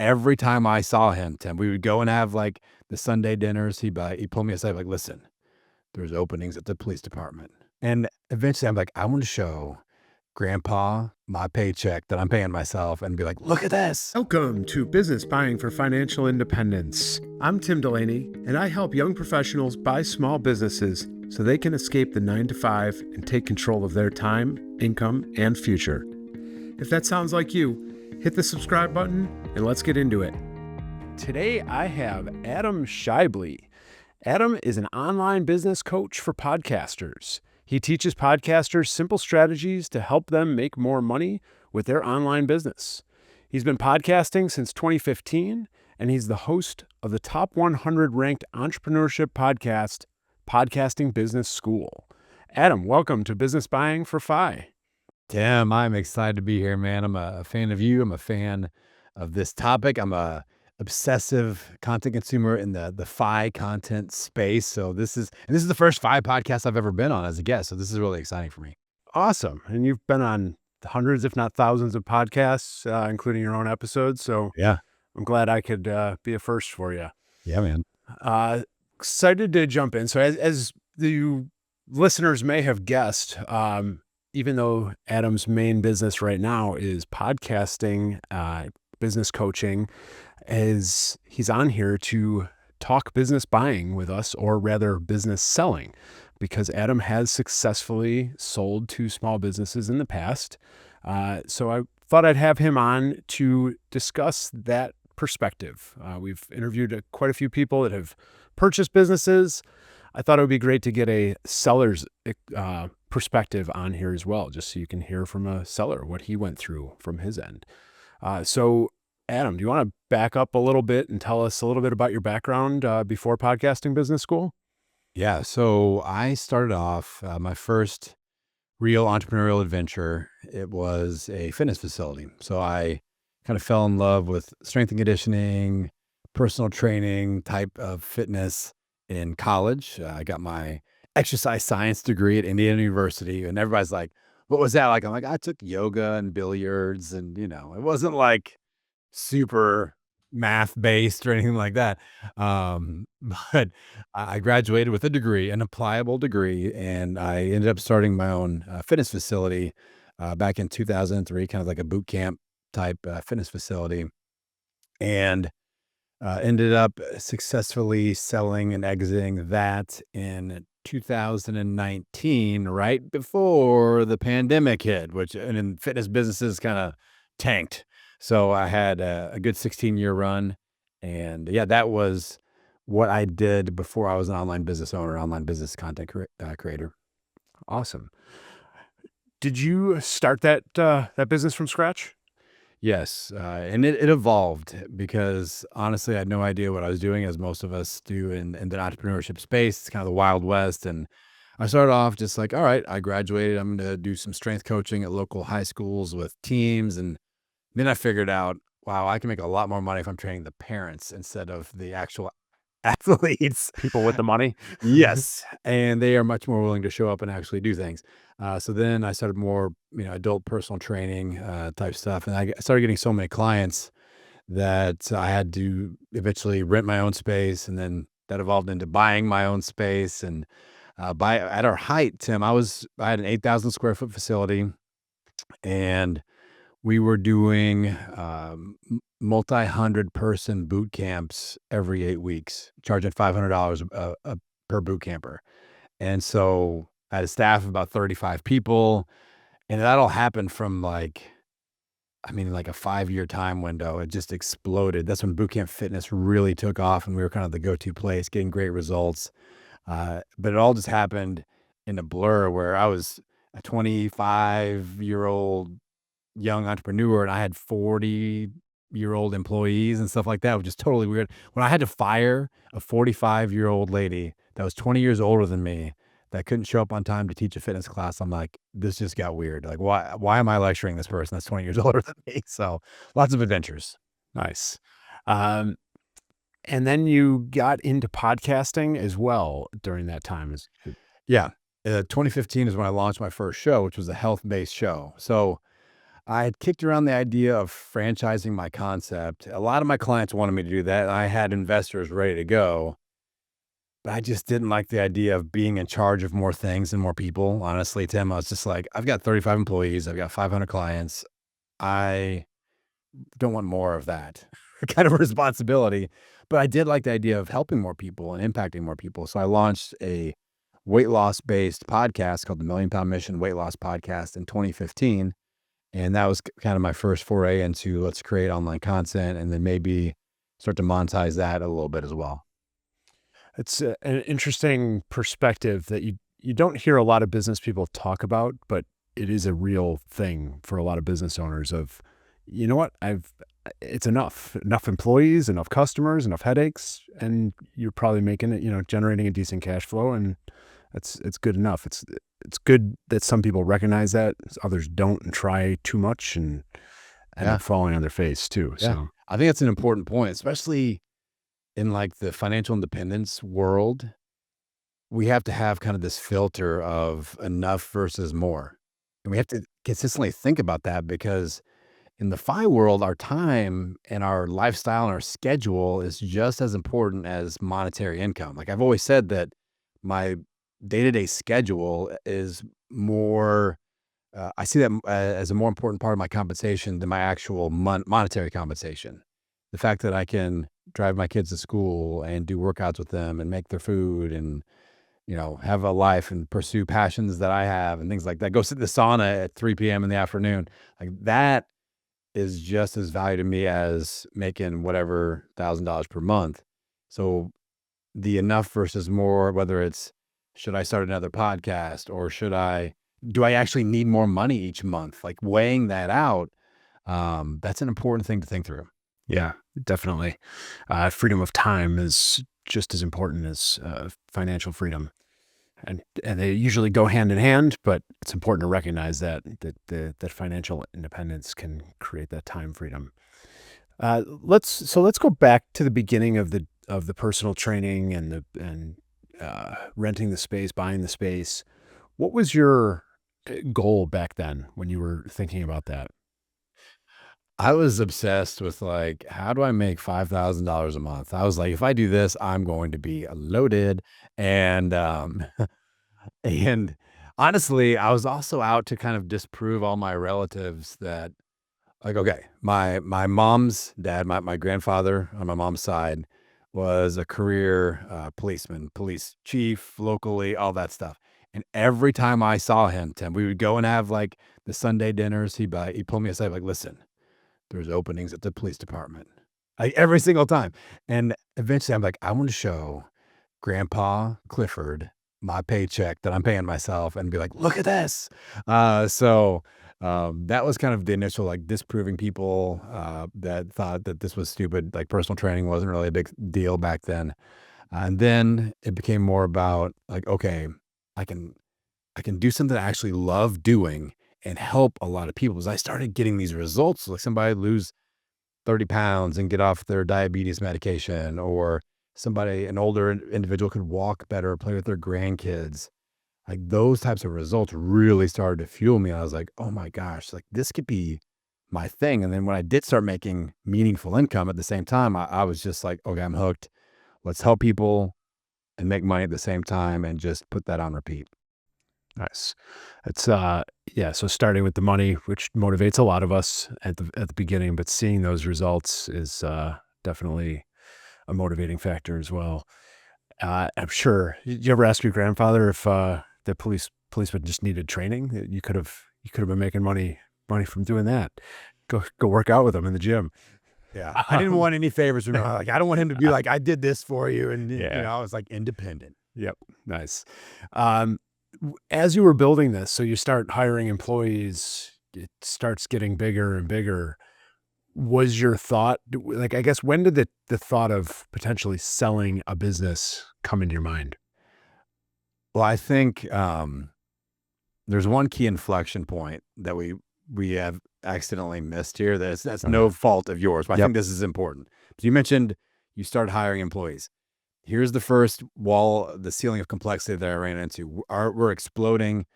every time I saw him, Tim, we would go and have like the Sunday dinners. He'd pull me aside like, listen, there's openings at the police department. And eventually I'm like, I want to show grandpa my paycheck that I'm paying myself and be like, look at this. Welcome to Business Buying for Financial Independence. I'm Tim Delaney, and I help young professionals buy small businesses so they can escape the 9-to-5 and take control of their time, income, and future. If that sounds like you, hit the subscribe button and let's get into it. Today I have Adam Schaeuble. Adam is an online business coach for podcasters. He teaches podcasters simple strategies to help them make more money with their online business. He's been podcasting since 2015, and he's the host of the top 100 ranked entrepreneurship podcast, Podcasting Business School. Adam, welcome to Business Buying for Fi. Tim, I'm excited to be here, man. I'm a fan of you. I'm a fan of this topic. I'm a obsessive content consumer in the Fi content space. So this is the first Fi podcast I've ever been on as a guest. So this is really exciting for me. Awesome. And you've been on hundreds, if not thousands of podcasts, including your own episodes. So Yeah. I'm glad I could be a first for you. Yeah, man. Excited to jump in. So as the listeners may have guessed, even though Adam's main business right now is podcasting, business coaching, as he's on here to talk business buying with us, or rather business selling, because Adam has successfully sold to small businesses in the past. So I thought I'd have him on to discuss that perspective. We've interviewed quite a few people that have purchased businesses. I thought it would be great to get a seller's perspective on here as well, just so you can hear from a seller what he went through from his end. So Adam, do you want to back up a little bit and tell us a little bit about your background before Podcasting Business School? Yeah. So I started off my first real entrepreneurial adventure. It was a fitness facility. So I kind of fell in love with strength and conditioning, personal training type of fitness in college. I got my exercise science degree at Indiana University, and everybody's like, what was that like? I'm like, I took yoga and billiards, and it wasn't like super math based or anything like that. But I graduated with a degree, an applicable degree, and I ended up starting my own fitness facility back in 2003, kind of like a boot camp type fitness facility, and ended up successfully selling and exiting that in 2019, right before the pandemic hit, and in fitness businesses kind of tanked. So I had a good 16-year run, and yeah, that was what I did before I was an online business owner, online business content creator. Awesome. Did you start that business from scratch? Yes, and it evolved because honestly, I had no idea what I was doing, as most of us do in the entrepreneurship space. It's kind of the Wild West, and I started off just like, all right, I graduated. I'm going to do some strength coaching at local high schools with teams, and then I figured out, wow, I can make a lot more money if I'm training the parents instead of the actual athletes. People with the money? Yes, and they are much more willing to show up and actually do things. So then I started more, adult personal training type stuff, and I started getting so many clients that I had to eventually rent my own space, and then that evolved into buying my own space. And at our height, Tim, I had an 8,000 square foot facility, and we were doing multi-hundred person boot camps every 8 weeks, charging $500 per boot camper. And so I had a staff of about 35 people, and that all happened from like a 5-year time window. It just exploded. That's when boot camp fitness really took off, and we were kind of the go-to place, getting great results. But it all just happened in a blur where I was a 25-year-old young entrepreneur, and I had 40-year-old employees and stuff like that, which is totally weird. When I had to fire a 45-year-old lady that was 20 years older than me, that couldn't show up on time to teach a fitness class, I'm like, this just got weird. Like, why am I lecturing this person that's 20 years older than me? So lots of adventures. Nice. And then you got into podcasting as well during that time. Yeah. 2015 is when I launched my first show, which was a health-based show. So I had kicked around the idea of franchising my concept. A lot of my clients wanted me to do that, and I had investors ready to go, but I just didn't like the idea of being in charge of more things and more people. Honestly, Tim, I was just like, I've got 35 employees, I've got 500 clients. I don't want more of that kind of responsibility. But I did like the idea of helping more people and impacting more people. So I launched a weight loss based podcast called the Million Pound Mission Weight Loss Podcast in 2015. And that was kind of my first foray into let's create online content and then maybe start to monetize that a little bit as well. It's an interesting perspective that you don't hear a lot of business people talk about, but it is a real thing for a lot of business owners of, you know what, it's enough employees, enough customers, enough headaches, and you're probably making it, generating a decent cash flow, and it's good enough. It's good that some people recognize that, others don't and try too much and end Yeah. up falling on their face too. Yeah. So I think that's an important point, especially in like the financial independence world. We have to have kind of this filter of enough versus more. And we have to consistently think about that because in the FI world, our time and our lifestyle and our schedule is just as important as monetary income. Like I've always said that my day-to-day schedule is more, I see that as a more important part of my compensation than my actual monetary compensation. The fact that I can drive my kids to school and do workouts with them and make their food and, have a life and pursue passions that I have and things like that. Go sit in the sauna at 3 p.m. in the afternoon. Like that is just as value to me as making whatever $1,000 per month. So the enough versus more, whether it's should I start another podcast or do I actually need more money each month? Like weighing that out, that's an important thing to think through. yeah, definitely. Freedom of time is just as important as financial freedom, and they usually go hand in hand. But it's important to recognize that financial independence can create that time freedom. Let's go back to the beginning of the personal training and renting the space, buying the space. What was your goal back then when you were thinking about that? I was obsessed with like, how do I make $5,000 a month? I was like, if I do this, I'm going to be loaded. And, and honestly, I was also out to kind of disprove all my relatives that like, okay, my mom's dad, my grandfather on my mom's side was a career, policeman, police chief locally, all that stuff. And every time I saw him, Tim, we would go and have like the Sunday dinners. He'd pull me aside, like, listen, there's openings at the police department. Like every single time. And eventually I'm like, I want to show Grandpa Clifford my paycheck that I'm paying myself and be like, look at this. That was kind of the initial like disproving people that thought that this was stupid. Like personal training wasn't really a big deal back then. And then it became more about like, okay, I can I can do something I actually love doing and help a lot of people. Because I started getting these results, like somebody lose 30 pounds and get off their diabetes medication, or an older individual could walk better, play with their grandkids. Like those types of results really started to fuel me. I was like, oh my gosh, like this could be my thing. And then when I did start making meaningful income at the same time, I was just like, okay, I'm hooked. Let's help people and make money at the same time and just put that on repeat. Nice. It's yeah, so starting with the money, which motivates a lot of us at the beginning, but seeing those results is definitely a motivating factor as well. I'm sure. Did you ever ask your grandfather if the policeman just needed training? You could have been making money from doing that. Go work out with him in the gym. Yeah. I didn't want any favors from him. Like, I don't want him to be like, I did this for you. And, Yeah. I was like independent. Yep. Nice. Um, as you were building this, so you start hiring employees, it starts getting bigger and bigger. Was your thought, like, I guess, when did the thought of potentially selling a business come into your mind? Well, I think there's one key inflection point that we have accidentally missed here. That's Uh, no fault of yours, but I yep. think this is important. So you mentioned you started hiring employees. Here's the first wall, the ceiling of complexity that I ran into. We're exploding.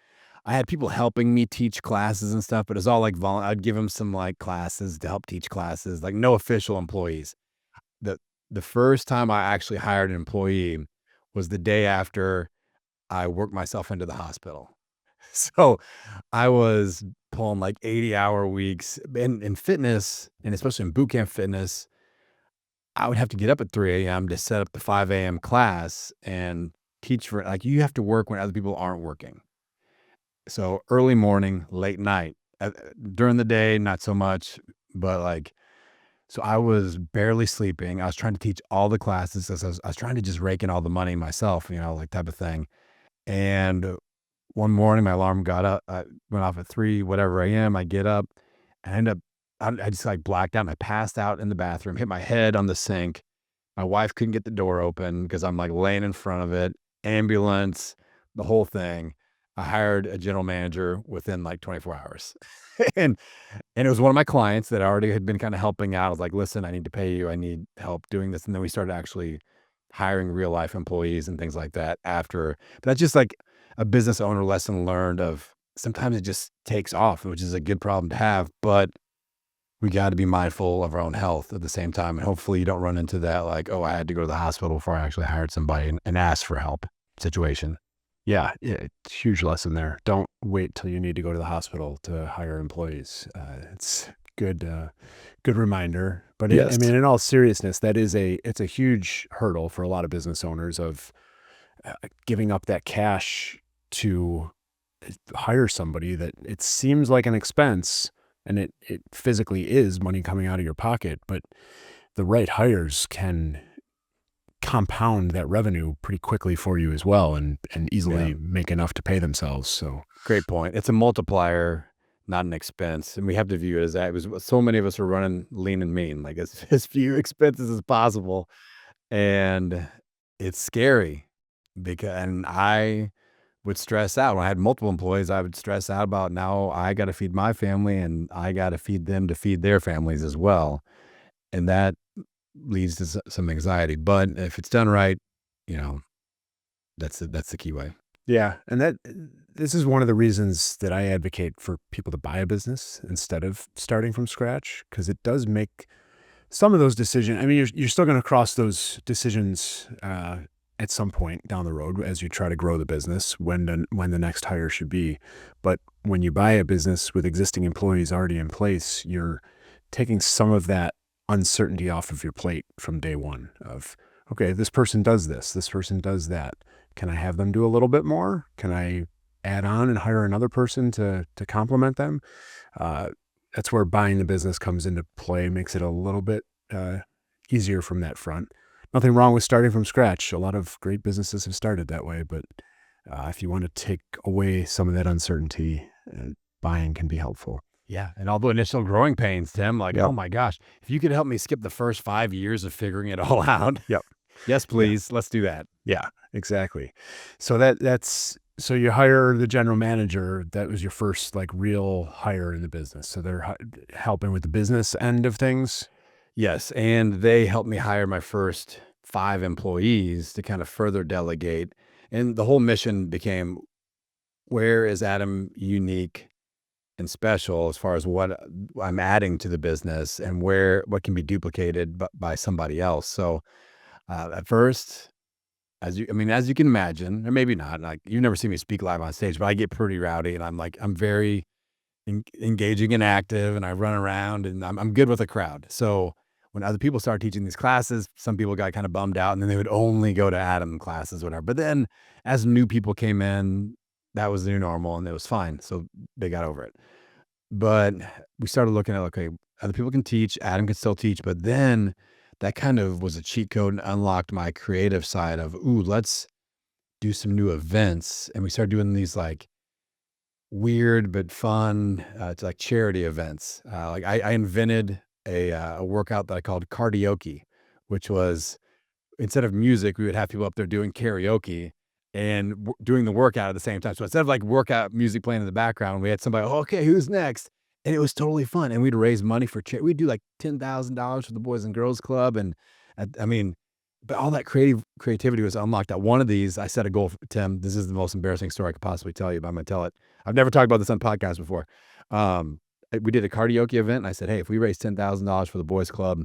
I had people helping me teach classes and stuff, but it's all like I'd give them some like classes to help teach classes, like no official employees. The the first time I actually hired an employee was the day after I worked myself into the hospital. So I was pulling like 80-hour weeks in fitness, and especially in boot camp fitness. I would have to get up at 3 a.m. to set up the 5 a.m. class and teach for like you have to work when other people aren't working. So early morning, late night, during the day, not so much, but like, so I was barely sleeping. I was trying to teach all the classes. I was trying to just rake in all the money myself, like type of thing. And one morning, my alarm got up, went off at 3, whatever a.m. I get up, I end up, I just like blacked out. And I passed out in the bathroom, hit my head on the sink. My wife couldn't get the door open because I'm like laying in front of it, ambulance, the whole thing. I hired a general manager within like 24 hours. and and it was one of my clients that already had been kind of helping out. I was like, listen, I need to pay you. I need help doing this. And then we started actually hiring real life employees and things like that after. But that's just like a business owner lesson learned of sometimes it just takes off, which is a good problem to have. But we got to be mindful of our own health at the same time. And hopefully you don't run into that, like, oh, I had to go to the hospital before I actually hired somebody and asked for help situation. Yeah, it's a huge lesson there. Don't wait till you need to go to the hospital to hire employees. It's good reminder. But I Yes. mean, in all seriousness, it's a huge hurdle for a lot of business owners of giving up that cash to hire somebody that it seems like an expense, and it physically is money coming out of your pocket, but the right hires can compound that revenue pretty quickly for you as well, and Yeah. easily make enough to pay themselves. So Great point. It's a multiplier, not an expense. And we have to view it as that. It was so many of us are running lean and mean, like as few expenses as possible. And it's scary because, and I would stress out when I had multiple employees. I would stress out about now I got to feed my family and I got to feed them to feed their families as well. And that leads to some anxiety. But if it's done right, you know, that's the key way. yeah, and this is one of the reasons that I advocate for people to buy a business instead of starting from scratch, because it does make some of those decisions. I mean, you're still going to cross those decisions at some point down the road as you try to grow the business, when the next hire should be. But when you buy a business with existing employees already in place, you're taking some of that uncertainty off of your plate from day one. Of, okay, this person does this person does that. Can I have them do a little bit more? Can I add on and hire another person to complement them? Uh, that's where buying the business comes into play, makes it a little bit easier from that front. Nothing wrong with starting from scratch. A lot of great businesses have started that way, but if you want to take away some of that uncertainty, buying can be helpful. Yeah, and all the initial growing pains, Tim, like, oh Yep. my gosh, if you could help me skip the first 5 years of figuring it all out. Yep. Yes, Yeah. please. Let's do that. Yeah. Exactly. So so you hire the general manager. That was your first like real hire in the business. So they're helping with the business end of things. Yes, and they helped me hire my first 5 employees to kind of further delegate, and the whole mission became, where is Adam unique and special as far as what I'm adding to the business and what can be duplicated by somebody else. So, at first, as you can imagine, or maybe not, like, you've never seen me speak live on stage, but I get pretty rowdy, and I'm very engaging and active, and I run around, and I'm good with a crowd. So when other people started teaching these classes, some people got kind of bummed out, and then they would only go to Adam classes, whatever. But then as new people came in, that was the new normal, and it was fine. So they got over it. But we started looking at, okay, other people can teach, Adam can still teach, but then that kind of was a cheat code and unlocked my creative side of, ooh, let's do some new events. And we started doing these like weird but fun, it's like charity events. Like I invented a workout that I called karaoke, which was instead of music, we would have people up there doing karaoke and doing the workout at the same time. So instead of like workout music playing in the background, we had somebody, oh, okay, who's next? And it was totally fun. And we'd raise money for charity. We'd do like $10,000 for the Boys and Girls Club. And I mean, but all that creativity was unlocked at one of these. I set a goal for Tim. This is the most embarrassing story I could possibly tell you, but I'm gonna tell it. I've never talked about this on podcast before. Um, we did a karaoke event, and I said, "Hey, if we raise $10,000 for the boys club,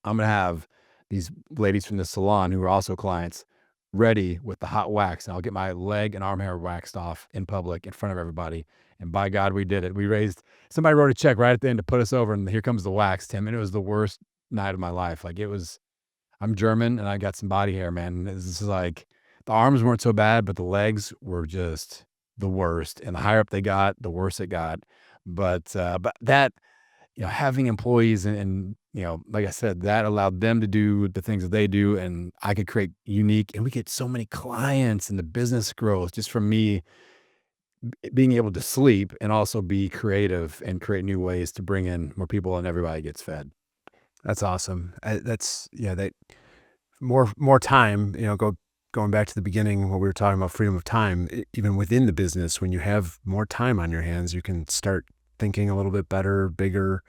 I'm gonna have these ladies from the salon who are also clients ready with the hot wax, and I'll get my leg and arm hair waxed off in public in front of everybody." And by God, we did it. We raised. Somebody wrote a check right at the end to put us over, and here comes the wax, Tim. And it was the worst night of my life. Like it was. I'm German and I got some body hair, man. This is like the arms weren't so bad, but the legs were just the worst. And the higher up they got, the worse it got. But that, having employees and like I said, that allowed them to do the things that they do, and I could create unique, and we get so many clients, and the business growth just from me being able to sleep and also be creative and create new ways to bring in more people, and everybody gets fed. That's awesome. That's yeah. That more time. Going back to the beginning when we were talking about freedom of time. Even within the business, when you have more time on your hands, you can start thinking a little bit better, bigger,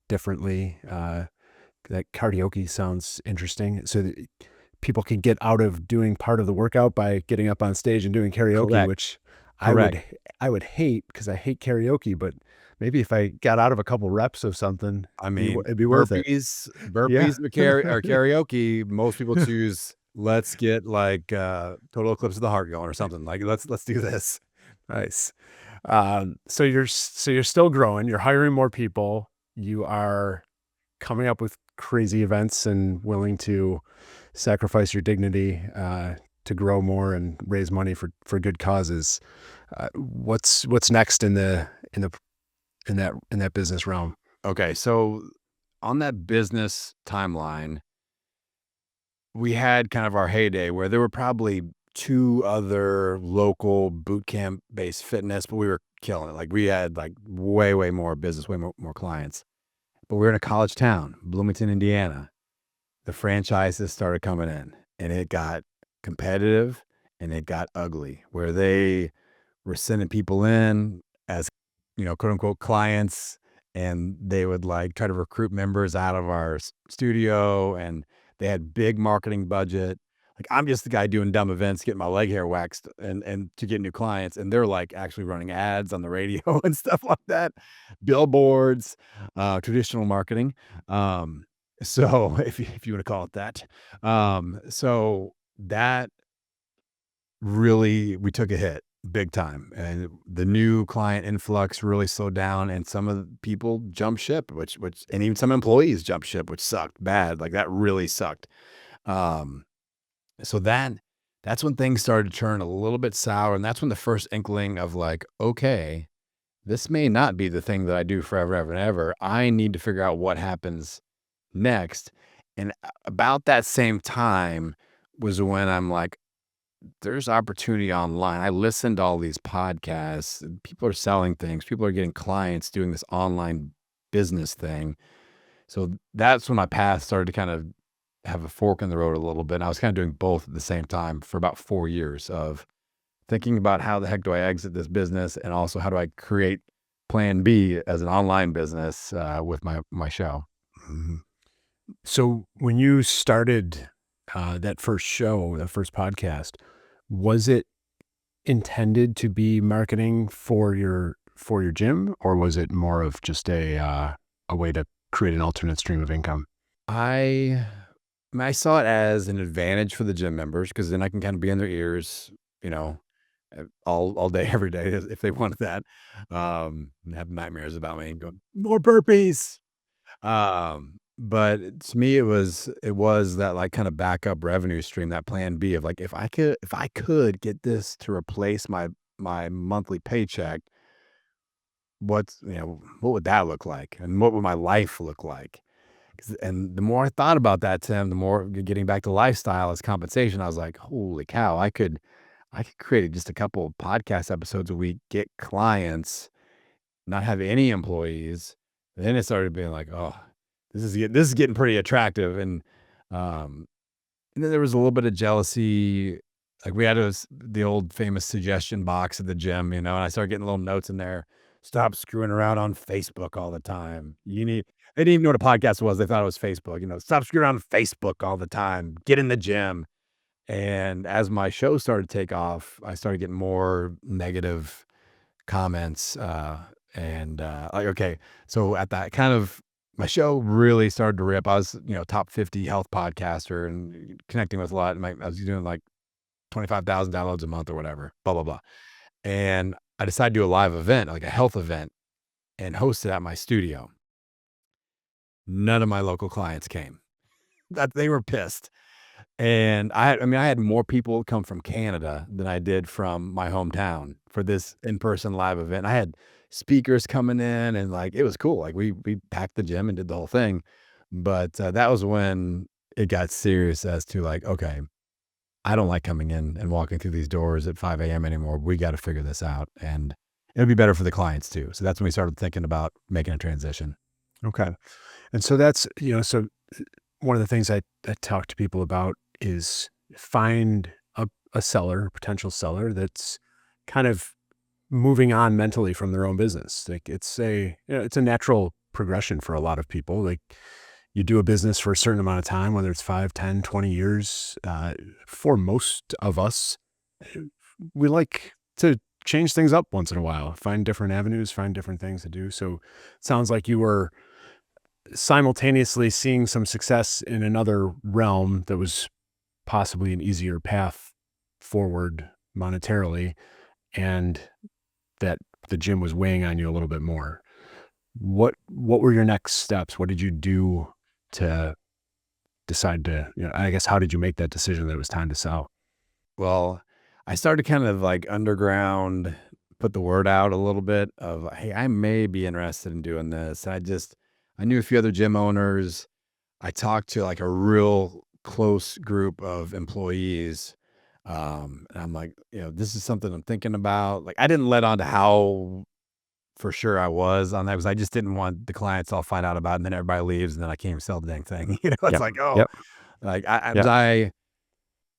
differently. That karaoke sounds interesting. So that people can get out of doing part of the workout by getting up on stage and doing karaoke, Correct. which I Correct. would I would hate because I hate karaoke. But maybe if I got out of a couple reps of something, I mean, it'd be worth it. Yeah. burpees or karaoke, most people choose, "Let's get, like, Total Eclipse of the Heart going," or something, like, "Let's do this." Nice. So you're still growing. You're hiring more people. You are coming up with crazy events and willing to sacrifice your dignity to grow more and raise money for good causes. What's next in that business realm? Okay, so on that business timeline, we had kind of our heyday where there were probably 2 other local boot camp-based fitness, but we were killing it, like, we had, like, way more business, way more clients, but we're in a college town, Bloomington, Indiana. The franchises started coming in, and it got competitive, and it got ugly, where they were sending people in as, quote unquote clients, and they would like try to recruit members out of our studio, and they had big marketing budget. Like I'm just the guy doing dumb events, getting my leg hair waxed and to get new clients. And they're like actually running ads on the radio and stuff like that, billboards, traditional marketing. So if you want to call it that. So that really we took a hit big time, and the new client influx really slowed down, and some of the people jumped ship, which and even some employees jumped ship, which sucked bad. Like that really sucked. Um, so that's when things started to turn a little bit sour, and that's when the first inkling of like, okay, this may not be the thing that I do forever, ever, and ever. I need to figure out what happens next. And about that same time was when I'm like, there's opportunity online. I listened to all these podcasts. And people are selling things. People are getting clients doing this online business thing. So that's when my path started to kind of have a fork in the road a little bit. And I was kind of doing both at the same time for about 4 years of thinking about how the heck do I exit this business, and also how do I create Plan B as an online business with my show. Mhm. So when you started that first show, that first podcast, was it intended to be marketing for your gym, or was it more of just a way to create an alternate stream of income? I I saw it as an advantage for the gym members because then I can kind of be in their ears, you know, all day, every day if they wanted that. And have nightmares about me going, more burpees. But to me, it was that like kind of backup revenue stream, that plan B of like if I could get this to replace my monthly paycheck, what would that look like, and what would my life look like? And the more I thought about that, Tim, the more getting back to lifestyle as compensation, I was like, holy cow, I could create just a couple of podcast episodes a week, get clients, not have any employees. Then it started being like, oh, this is getting pretty attractive. Um, and then there was a little bit of jealousy. Like we had the old famous suggestion box at the gym, and I started getting little notes in there. Stop screwing around on Facebook all the time. You need They didn't even know what a podcast was. They thought it was Facebook. Stop screwing around Facebook all the time. Get in the gym. And as my show started to take off, I started getting more negative comments. Okay, so at that kind of my show really started to rip. I was, top 50 health podcaster and connecting with a lot. I was doing like 25,000 downloads a month or whatever, blah, blah, blah. And I decided to do a live event, like a health event, and host it at my studio. None of my local clients came. That they were pissed. And I had more people come from Canada than I did from my hometown for this in-person live event. I had speakers coming in and like, it was cool. Like we packed the gym and did the whole thing. But that was when it got serious as to like, okay, I don't like coming in and walking through these doors at 5 a.m. anymore. We got to figure this out. And it'll be better for the clients too. So that's when we started thinking about making a transition. Okay. And so that's, so one of the things I talk to people about is find a seller, a potential seller that's kind of moving on mentally from their own business. Like it's a natural progression for a lot of people. Like you do a business for a certain amount of time, whether it's 5, 10, 20 years. For most of us, we like to change things up once in a while, find different avenues, find different things to do. So it sounds like you were simultaneously seeing some success in another realm that was possibly an easier path forward monetarily, and that the gym was weighing on you a little bit more. What were your next steps? What did you do to decide to, I guess, how did you make that decision that it was time to sell? Well, I started kind of like underground, put the word out a little bit of, hey, I may be interested in doing this. I knew a few other gym owners. I talked to like a real close group of employees. And I'm like, this is something I'm thinking about. Like, I didn't let on to how for sure I was on that because I just didn't want the clients to all find out about it and then everybody leaves and then I can't even sell the dang thing. It's Yep. like, oh, Yep. like Yep.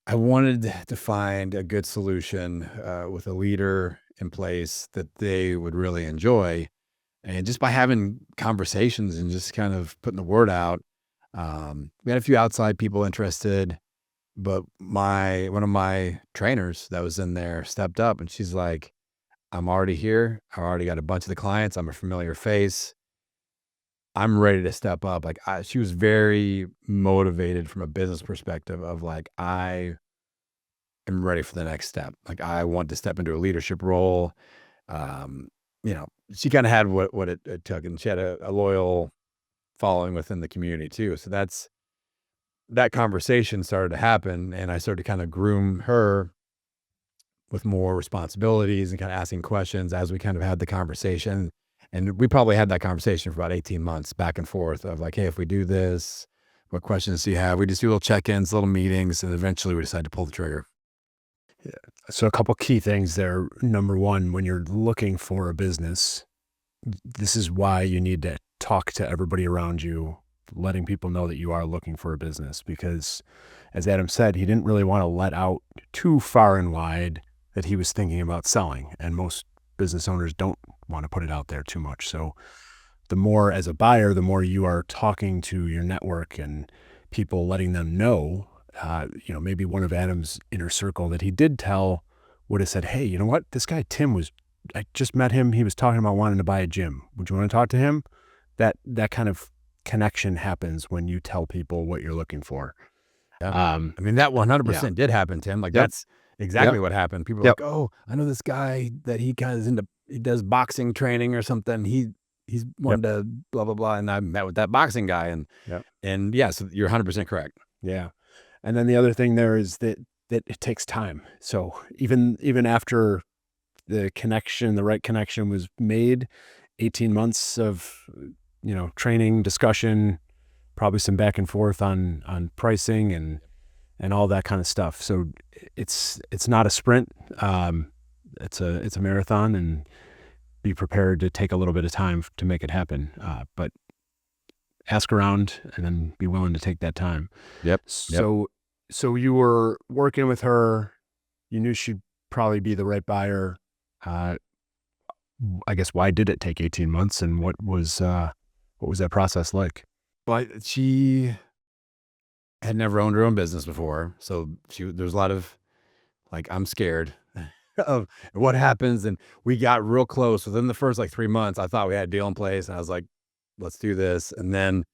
I wanted to find a good solution with a leader in place that they would really enjoy. And just by having conversations and just kind of putting the word out, we had a few outside people interested, but one of my trainers that was in there stepped up and she's like, I'm already here. I already got a bunch of the clients. I'm a familiar face. I'm ready to step up. Like she was very motivated from a business perspective of like, I am ready for the next step. Like I want to step into a leadership role. Um, she kind of had what it took and she had a loyal following within the community too. So that conversation started to happen and I started to kind of groom her with more responsibilities and kind of asking questions as we kind of had the conversation. And we probably had that conversation for about 18 months back and forth of like, hey, if we do this, what questions do you have? We just do little check-ins, little meetings, and eventually we decided to pull the trigger. Yeah. So a couple key things there. Number one, when you're looking for a business, this is why you need to talk to everybody around you, letting people know that you are looking for a business, because as Adam said, he didn't really want to let out too far and wide that he was thinking about selling. And most business owners don't want to put it out there too much. So the more as a buyer, the more you are talking to your network and people, letting them know, maybe one of Adam's inner circle that he did tell would have said, hey, you know what? This guy, Tim, I just met him. He was talking about wanting to buy a gym. Would you want to talk to him? That kind of connection happens when you tell people what you're looking for. Yeah. That 100% Yeah. did happen, Tim. Like Yep. that's exactly Yep. what happened. People were Yep. like, oh, I know this guy that he kind of is into, he does boxing training or something. He's Yep. wanted to blah, blah, blah. And I met with that boxing guy Yep. and yeah, so you're 100% correct. Yeah. And then the other thing there is that it takes time. So even after the right connection was made, 18 months of, training, discussion, probably some back and forth on pricing and all that kind of stuff. So it's not a sprint. It's a marathon, and be prepared to take a little bit of time to make it happen. But ask around and then be willing to take that time. Yep. So you were working with her, you knew she'd probably be the right buyer. I guess, why did it take 18 months and what was What was that process like? But she had never owned her own business before, so there's a lot of like, I'm scared of what happens, and we got real close within the first like 3 months. I thought we had a deal in place, and I was like, let's do this. And then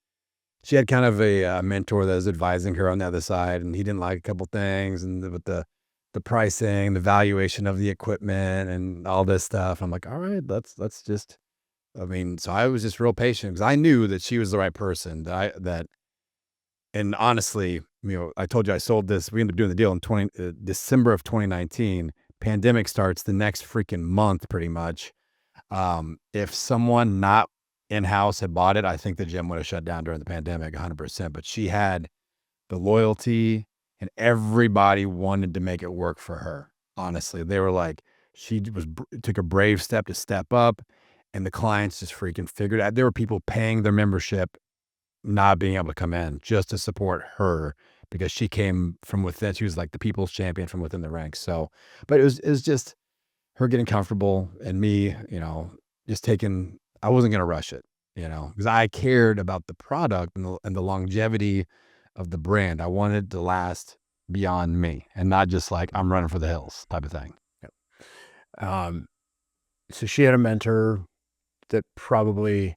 she had kind of a mentor that was advising her on the other side, and he didn't like a couple things, and with the pricing, the valuation of the equipment, and all this stuff. I'm like, all right, let's just. I mean, so I was just real patient because I knew that she was the right person. And honestly, I told you I sold this. We ended up doing the deal in December of 2019. Pandemic starts the next freaking month, pretty much. If someone not in-house had bought it, I think the gym would have shut down during the pandemic 100%. But she had the loyalty, and everybody wanted to make it work for her. Honestly, they were like, took a brave step to step up, and the clients just freaking figured out. There were people paying their membership, not being able to come in just to support her because she came from within. She was like the people's champion from within the ranks. So, but it was just her getting comfortable and me, just I wasn't going to rush it, because I cared about the product and the longevity of the brand. I wanted it to last beyond me and not just like I'm running for the hills type of thing. Um, so she had a mentor that probably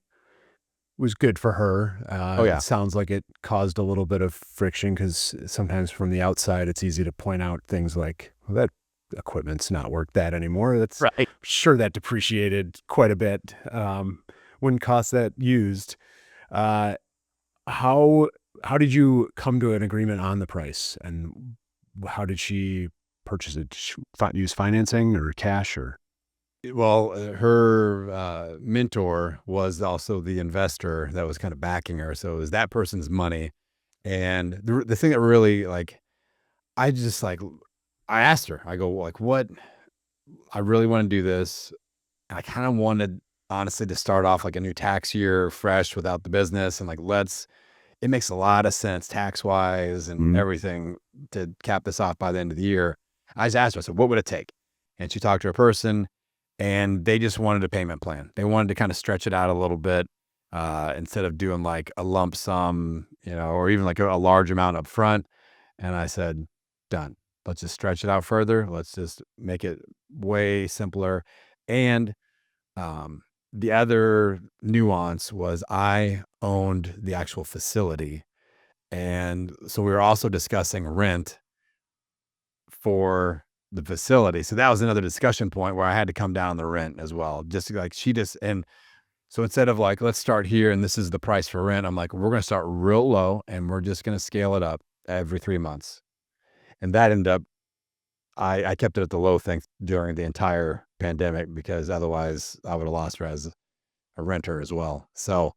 was good for her. Oh yeah. It sounds like it caused a little bit of friction because sometimes from the outside, it's easy to point out things like, well, that equipment's not worth that anymore. Right. Sure, that depreciated quite a bit. Wouldn't cost that used. Uh, how how did you come to an agreement on the price, and how did she purchase it? Did she use financing or cash or? Well, her mentor was also the investor that was kind of backing her. So it was that person's money. And the thing that really I just I asked her, I go, like, what? I really want to do this. And I kind of wanted, honestly, to start off like a new tax year fresh without the business. And it makes a lot of sense tax wise and Mhm. everything to cap this off by the end of the year. I just asked her, I said, what would it take? And she talked to a person and they just wanted a payment plan. They wanted to kind of stretch it out a little bit instead of doing like a lump sum, or even like a large amount up front. And I said, done. Let's just stretch it out further. Let's just make it way simpler. And um, the other nuance was I owned the actual facility. And so we were also discussing rent for the facility. So that was another discussion point where I had to come down on the rent as well. Just like and so instead of like, let's start here and this is the price for rent, I'm like, we're going to start real low and we're just going to scale it up every 3 months. And that ended up, I kept it at the low thing during the entire pandemic because otherwise I would have lost her as a renter as well. So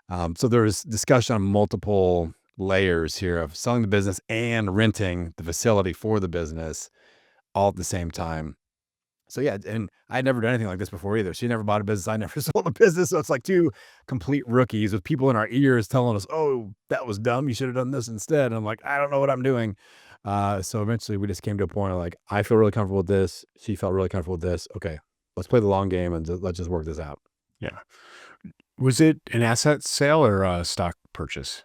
there was discussion on multiple layers here of selling the business and renting the facility for the business all at the same time. So yeah, and I had never done anything like this before either. She never bought a business. I never sold a business. So it's like two complete rookies with people in our ears telling us, "Oh, that was dumb. You should have done this instead." And I'm like, I don't know what I'm doing. So eventually we just came to a point of like, I feel really comfortable with this. She felt really comfortable with this. Okay, let's play the long game and let's just work this out. Yeah. Was it an asset sale or a stock purchase?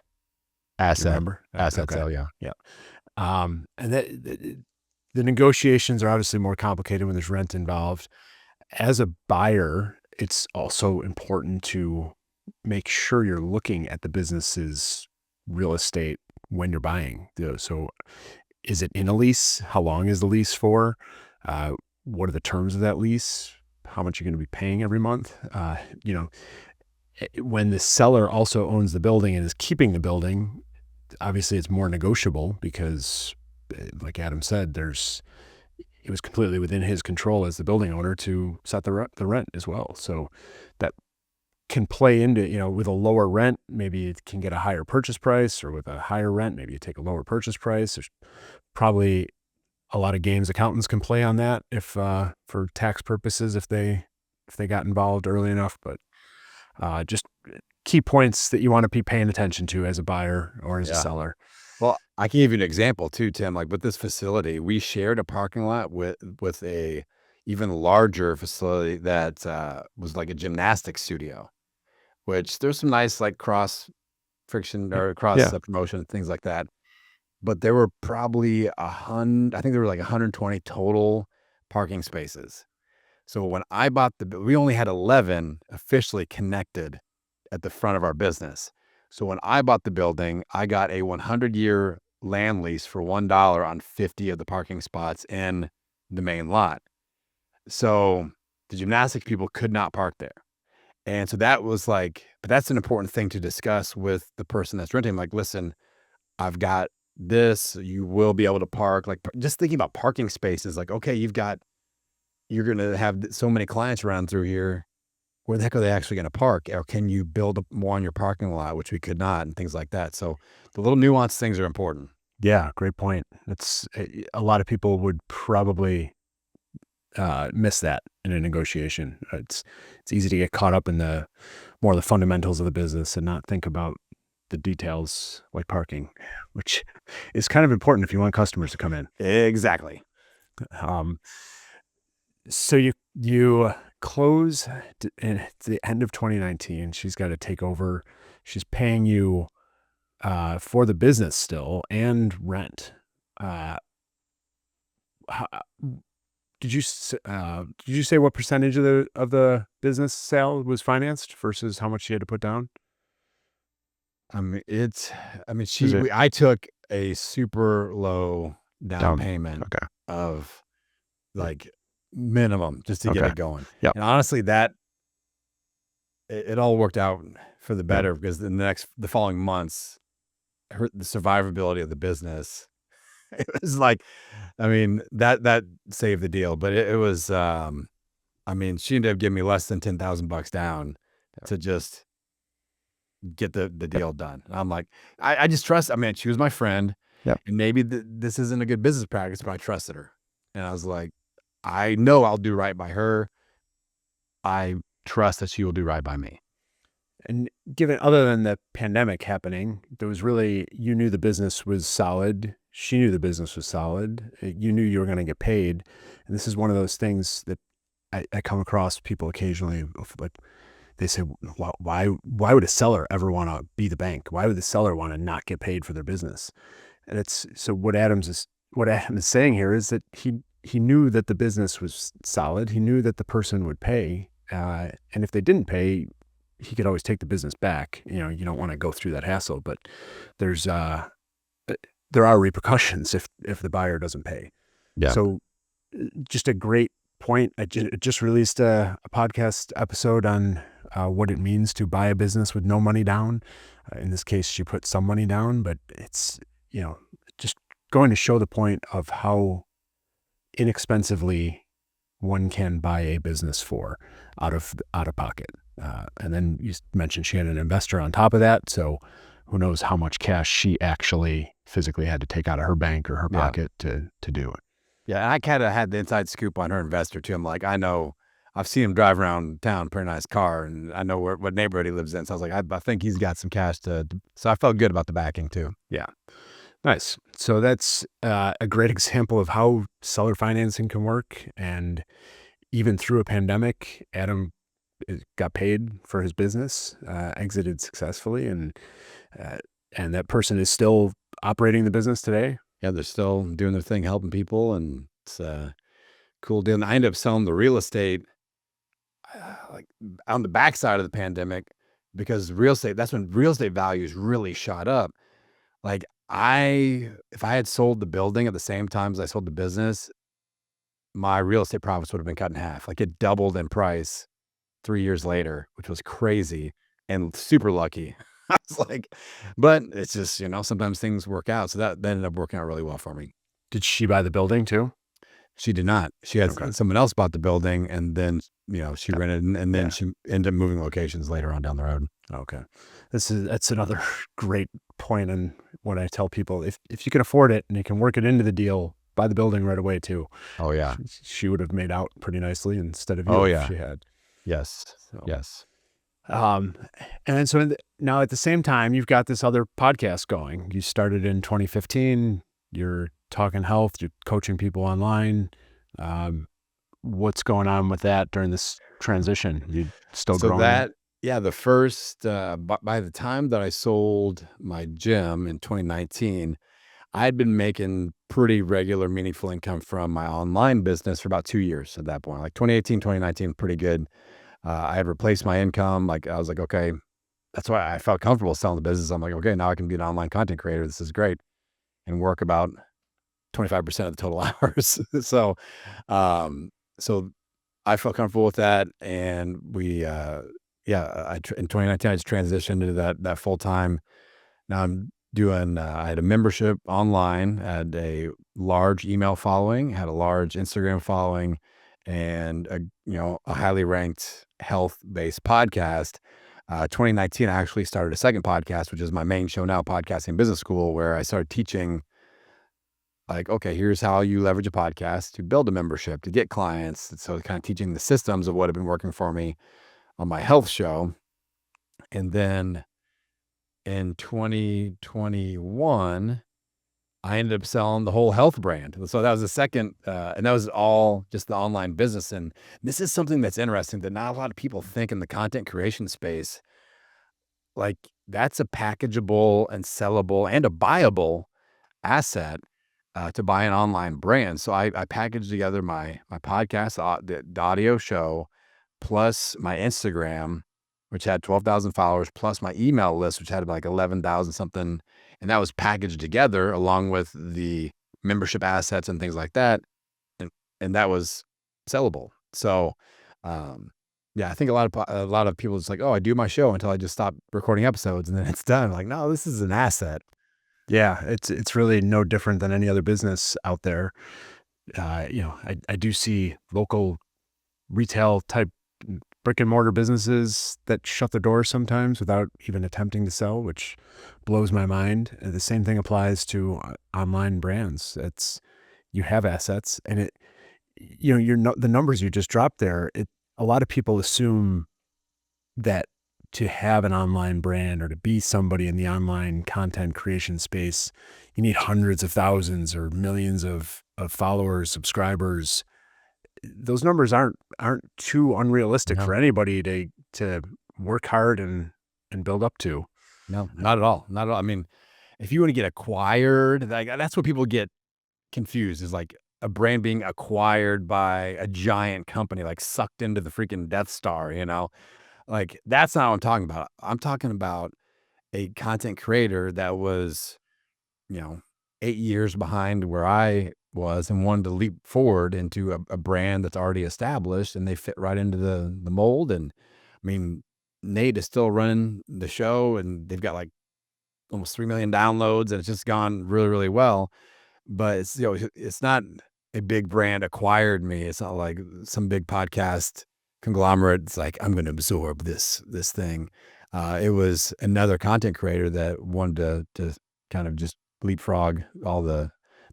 Do you Asset, remember? asset Okay. sale. Yeah. Yeah. And the negotiations are obviously more complicated when there's rent involved. As a buyer, it's also important to make sure you're looking at the business's real estate when you're buying. So is it in a lease? How long is the lease for? What are the terms of that lease? How much you're going to be paying every month? When the seller also owns the building and is keeping the building, obviously it's more negotiable because, like Adam said, it was completely within his control as the building owner to set the rent as well. So that can play into, with a lower rent, maybe it can get a higher purchase price, or with a higher rent, maybe you take a lower purchase price. There's probably a lot of games accountants can play on that if for tax purposes if they got involved early enough. But just key points that you want to be paying attention to as a buyer or as a Yeah. seller. Well, I can give you an example too, Tim. Like with this facility, we shared a parking lot with a even larger facility that was like a gymnastics studio. which there's some nice like cross friction Yeah. or cross Yeah. promotion, things like that. But there were probably 100, I think there were like 120 total parking spaces. So when I bought we only had 11 officially connected at the front of our business. So when I bought the building, I got a 100-year land lease for $1 on 50 of the parking spots in the main lot. So the gymnastics people could not park there. And so that was like, but that's an important thing to discuss with the person that's renting. Like, listen, I've got this, you will be able to park. Like, just thinking about parking spaces, like, okay, you're going to have so many clients around through here. Where the heck are they actually going to park? Or can you build more on your parking lot, which we could not, and things like that. So the little nuanced things are important. Yeah, great point. It's a lot of people would probably miss that in a negotiation. It's easy to get caught up in the more of the fundamentals of the business and not think about the details like parking, which is kind of important if you want customers to come in. Exactly. Um, so you close at the end of 2019. She's got to take over. She's paying you for the business still and rent. How, did you say what percentage of the business sale was financed versus how much she had to put down? I mean, Is it I took a super low down down? payment Okay. of like minimum just to get Okay. it going. Yep. And honestly, it all worked out for the Yep. better because the following months, the survivability of the business, it was like, I mean, that saved the deal. But it was, I mean, she ended up giving me less than $10,000 down to just get the Yep. deal done. And I'm like, I just trust. I mean, she was my friend, Yep. and maybe this isn't a good business practice, but I trusted her, and I was like, I know I'll do right by her. I trust that she will do right by me. And given other than the pandemic happening, there was really, you knew the business was solid. She knew the business was solid. You knew you were going to get paid. And this is one of those things that I come across people occasionally, like they say, why would a seller ever want to be the bank? Why would the seller want to not get paid for their business? And it's so what Adam is saying here is that he knew that the business was solid. He knew that the person would pay, and if they didn't pay, he could always take the business back. You know, you don't want to go through that hassle, but there's there are repercussions if the buyer doesn't pay. Yeah. So just a great point. I just released a podcast episode on what it means to buy a business with no money down. In this case, she put some money down, but it's, just going to show the point of how inexpensively one can buy a business for out of pocket. And then you mentioned she had an investor on top of that. So who knows how much cash she actually physically had to take out of her bank or her pocket to do it. Yeah, I kind of had the inside scoop on her investor too. I'm like, I know, I've seen him drive around town, pretty nice car, and I know what neighborhood he lives in. So I was like, I think he's got some cash so I felt good about the backing too. Yeah. Nice. So that's a great example of how seller financing can work. And even through a pandemic, Adam got paid for his business, exited successfully, and that person is still operating the business today. Yeah, they're still doing their thing, helping people, and it's a cool deal. And I ended up selling the real estate like on the backside of the pandemic because that's when real estate values really shot up. Like if I had sold the building at the same time as I sold the business, my real estate profits would have been cut in half. Like it doubled in price 3 years later, which was crazy and super lucky. I was like, but it's just, sometimes things work out. So that ended up working out really well for me. Did she buy the building too? She did not. She had Okay. someone else bought the building, and then, she Yeah. rented, and then Yeah. she ended up moving locations later on down the road. Okay. That's another great point. And when I tell people, if you can afford it and you can work it into the deal, buy the building right away too. Oh yeah. She would have made out pretty nicely instead of you Oh if yeah. she had. Yes. So, Yes. and then so now at the same time, you've got this other podcast going. You started in 2015. You're talking health. You're coaching people online. What's going on with that during this transition? You still So growing? Yeah, the first, by the time that I sold my gym in 2019, I had been making pretty regular, meaningful income from my online business for about 2 years at that point. Like 2018, 2019, pretty good. I had replaced my income. Like, I was like, "Okay." That's why I felt comfortable selling the business. I'm like, "Okay, now I can be an online content creator. This is great," and work about 25% of the total hours. So, um, so I felt comfortable with that, and yeah, in 2019, I just transitioned into that full time. Now I'm doing. I had a membership online, had a large email following, had a large Instagram following, and a highly ranked health based podcast. 2019, I actually started a second podcast, which is my main show now, Podcasting Business School, where I started teaching like, okay, here's how you leverage a podcast to build a membership, to get clients. And so kind of teaching the systems of what had been working for me on my health show. And then in 2021, I ended up selling the whole health brand. So that was the second, and that was all just the online business. And this is something that's interesting that not a lot of people think in the content creation space. Like that's a packageable and sellable and a buyable asset to buy an online brand. So I packaged together my podcast, the audio show, plus my Instagram, which had 12,000 followers, plus my email list, which had like 11,000 something, and that was packaged together along with the membership assets and things like that, and that was sellable. So, um, yeah, I think a lot of people just like, oh, I do my show until I just stop recording episodes and then it's done. Like, no, this is an asset. Yeah, it's really no different than any other business out there. I do see local retail type brick and mortar businesses that shut their doors sometimes without even attempting to sell, which blows my mind. The same thing applies to online brands. It's you have assets, and the numbers you just dropped there. A lot of people assume that to have an online brand or to be somebody in the online content creation space, you need hundreds of thousands or millions of followers, subscribers. Those numbers aren't too unrealistic for No, anybody to work hard and build up to. no, not at all. Not at all. I mean, if you want to get acquired, like that's what people get confused is like a brand being acquired by a giant company, like sucked into the freaking Death Star, Like that's not what I'm talking about. I'm talking about a content creator that was, you know, 8 years behind where I was and wanted to leap forward into a brand that's already established and they fit right into the mold. And I mean, Nate is still running the show and they've got like almost 3 million downloads and it's just gone really, really well. But it's not a big brand acquired me. It's not like some big podcast conglomerate. It's like, I'm going to absorb this thing. It was another content creator that wanted to kind of just leapfrog all the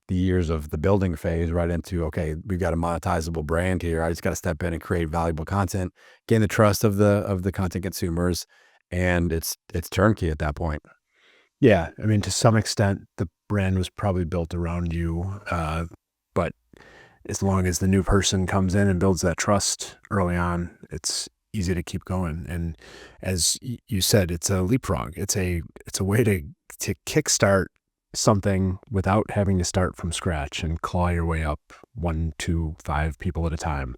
years of the building phase right into, okay, we've got a monetizable brand here. I just got to step in and create valuable content, gain the trust of the content consumers, and it's turnkey at that point. Yeah, I mean, to some extent, the brand was probably built around you, but as long as the new person comes in and builds that trust early on, it's easy to keep going. And as you said, it's a leapfrog. It's a way to kickstart something without having to start from scratch and claw your way up 1, 2, 5 people at a time.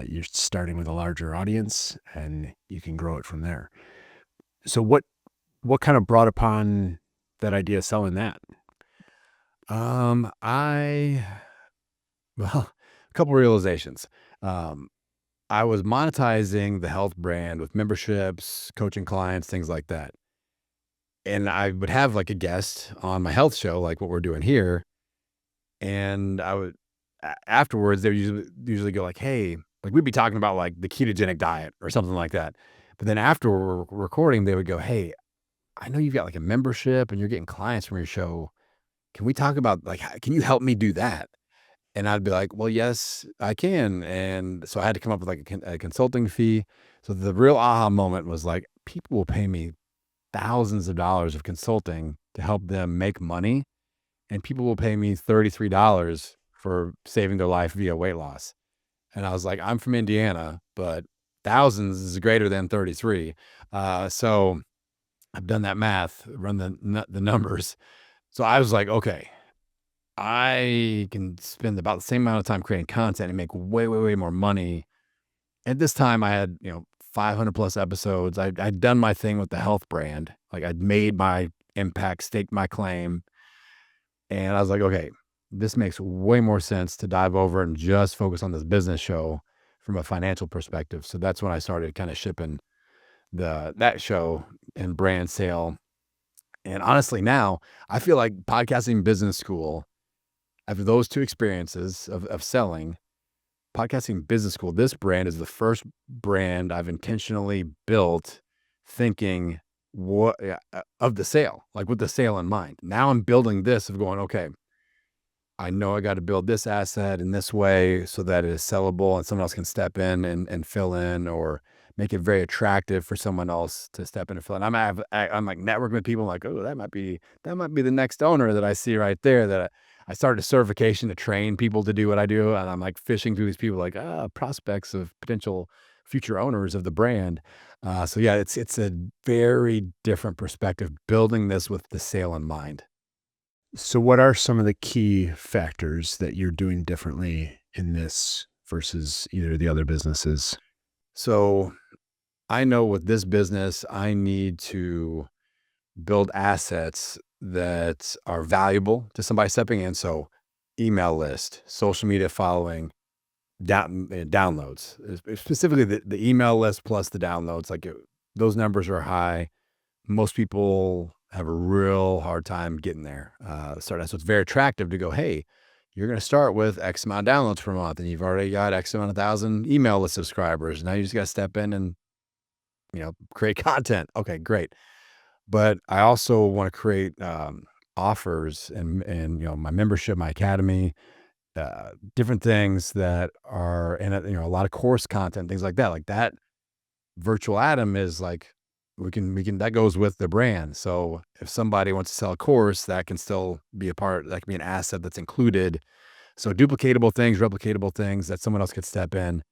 You're starting with a larger audience, and you can grow it from there. So what kind of brought upon that idea of selling that? I well, a couple realizations. Um, I was monetizing the health brand with memberships, coaching clients, things like that. And I would have like a guest on my health show, like what we're doing here. And I would afterwards, they would usually go like, "Hey," like we'd be talking about like the ketogenic diet or something like that. But then after we're recording, they would go, "Hey, I know you've got like a membership and you're getting clients from your show. Can we talk about like, can you help me do that?" And I'd be like, "Well, yes, I can." And so I had to come up with like a consulting fee. So the real aha moment was like, people will pay me thousands of dollars of consulting to help them make money, and people will pay me $33 for saving their life via weight loss. And I was like, I'm from Indiana, but thousands is greater than 33. So I've done that math, run the numbers. So I was like, okay, I can spend about the same amount of time creating content and make way, way, way more money. At this time, I had, 500 plus episodes. I'd done my thing with the health brand. Like I'd made my impact, staked my claim. And I was like, okay, this makes way more sense to dive over and just focus on this business show from a financial perspective. So that's when I started kind of shipping that show and brand sale. And honestly, now I feel like podcasting business school, after those two experiences of selling, podcasting business school, this brand is the first brand I've intentionally built thinking of the sale, like with the sale in mind. Now I'm building this of going, okay, I know I got to build this asset in this way so that it is sellable and someone else can step in and fill in, or make it very attractive for someone else to step in and fill in. I'm like networking with people like, oh, that might be the next owner that I see right there. I started a certification to train people to do what I do. And I'm like fishing through these people like, prospects of potential future owners of the brand. So yeah, it's a very different perspective building this with the sale in mind. So what are some of the key factors that you're doing differently in this versus either of the other businesses? So I know with this business, I need to build assets that are valuable to somebody stepping in. So email list, social media following, downloads, specifically the email list plus the downloads. Those numbers are high. Most people have a real hard time getting there. So it's very attractive to go, hey, you're going to start with X amount of downloads per month, and you've already got X amount of thousand email list subscribers. Now you just got to step in and create content. Okay, great. But I also want to create offers and my membership, my academy, different things that are in a lot of course content, things like that. Like that virtual Adam is like we can that goes with the brand. So if somebody wants to sell a course, that can still be that can be an asset that's included. So duplicatable things, replicatable things that someone else could step in.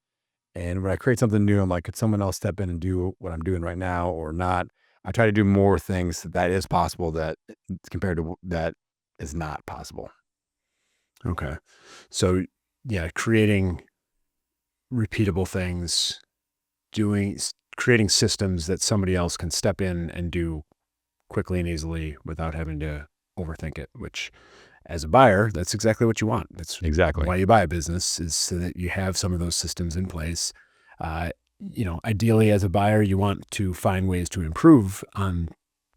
And when I create something new, I'm like, could someone else step in and do what I'm doing right now or not? I try to do more things that is possible that compared to that is not possible. Okay. So yeah, creating repeatable things, creating systems that somebody else can step in and do quickly and easily without having to overthink it, which as a buyer, that's exactly what you want. That's Exactly. why you buy a business, is so that you have some of those systems in place. Ideally as a buyer, you want to find ways to improve on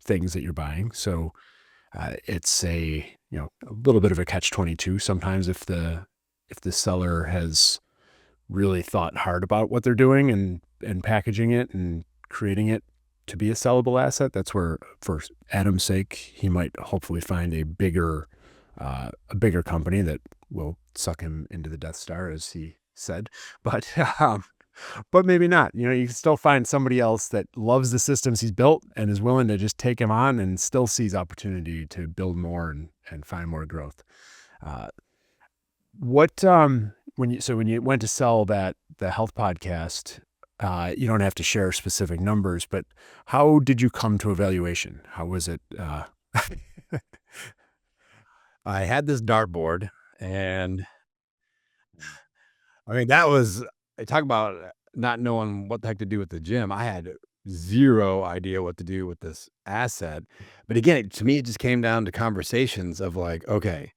things that you're buying. So it's a little bit of a catch-22 sometimes if the seller has really thought hard about what they're doing and packaging it and creating it to be a sellable asset. That's where, for Adam's sake, he might hopefully find a bigger company that will suck him into the Death Star, as he said. But but maybe not. You can still find somebody else that loves the systems he's built and is willing to just take him on and still sees opportunity to build more and find more growth. When you went to sell the health podcast, you don't have to share specific numbers, but how did you come to a valuation? How was it? I had this dartboard, and I mean, that was talk about not knowing what the heck to do with the gym. I had zero idea what to do with this asset. But again, to me, it just came down to conversations of like, okay,